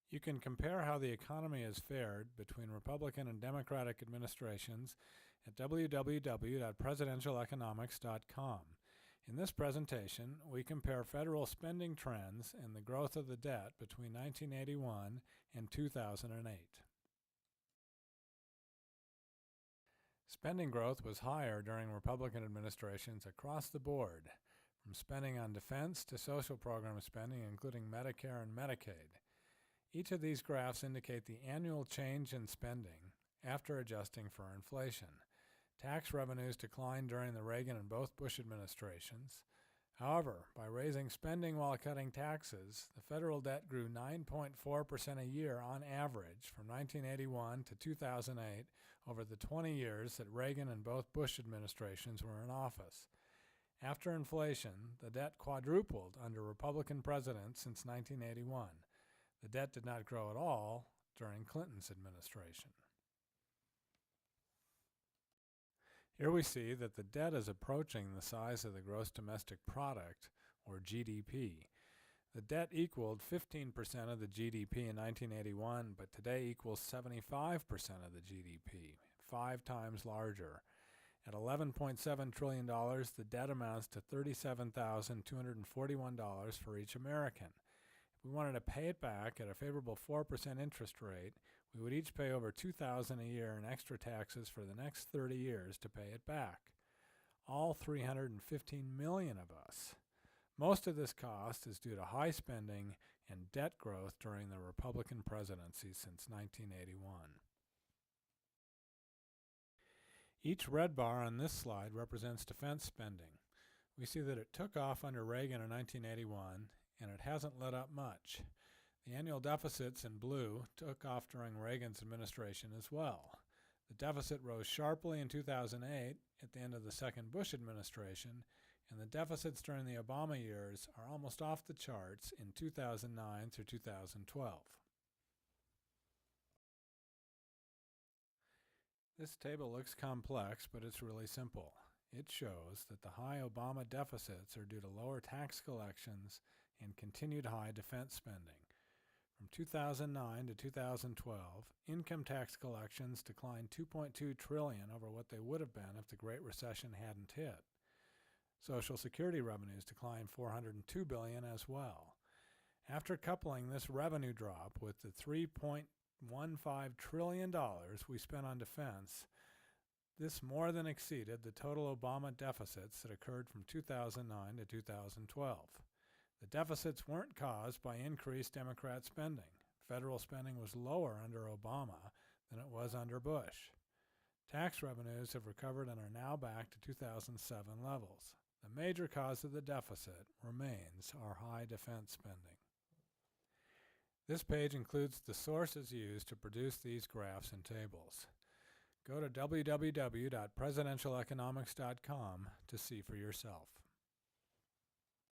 You can compare how the economy has fared between Republican and Democratic administrations at www.presidentialeconomics.com. In this presentation, we compare federal spending trends and the growth of the debt between 1981 and 2008. Spending growth was higher during Republican administrations across the board, from spending on defense to social program spending, including Medicare and Medicaid. Each of these graphs indicate the annual change in spending after adjusting for inflation. Tax revenues declined during the Reagan and both Bush administrations. However, by raising spending while cutting taxes, the federal debt grew 9.4% a year on average from 1981 to 2008 over the 20 years that Reagan and both Bush administrations were in office. After inflation, the debt quadrupled under Republican presidents since 1981. The debt did not grow at all during Clinton's administration. Here we see that the debt is approaching the size of the gross domestic product, or GDP. The debt equaled 15% of the GDP in 1981, but today equals 75% of the GDP, 5 times larger. At $11.7 trillion, the debt amounts to $37,241 for each American. If we wanted to pay it back at a favorable 4% interest rate, we would each pay over $2,000 a year in extra taxes for the next 30 years to pay it back. All 315 million of us. Most of this cost is due to high spending and debt growth during the Republican presidency since 1981. Each red bar on this slide represents defense spending. We see that it took off under Reagan in 1981, and it hasn't let up much. The annual deficits in blue took off during Reagan's administration as well. The deficit rose sharply in 2008 at the end of the second Bush administration, and the deficits during the Obama years are almost off the charts in 2009 through 2012. This table looks complex, but it's really simple. It shows that the high Obama deficits are due to lower tax collections and continued high defense spending. From 2009 to 2012, income tax collections declined $2.2 trillion over what they would have been if the Great Recession hadn't hit. Social Security revenues declined $402 billion as well. After coupling this revenue drop with the $3.15 trillion we spent on defense, this more than exceeded the total Obama deficits that occurred from 2009 to 2012. The deficits weren't caused by increased Democrat spending. Federal spending was lower under Obama than it was under Bush. Tax revenues have recovered and are now back to 2007 levels. The major cause of the deficit remains our high defense spending. This page includes the sources used to produce these graphs and tables. Go to www.presidentialeconomics.com to see for yourself.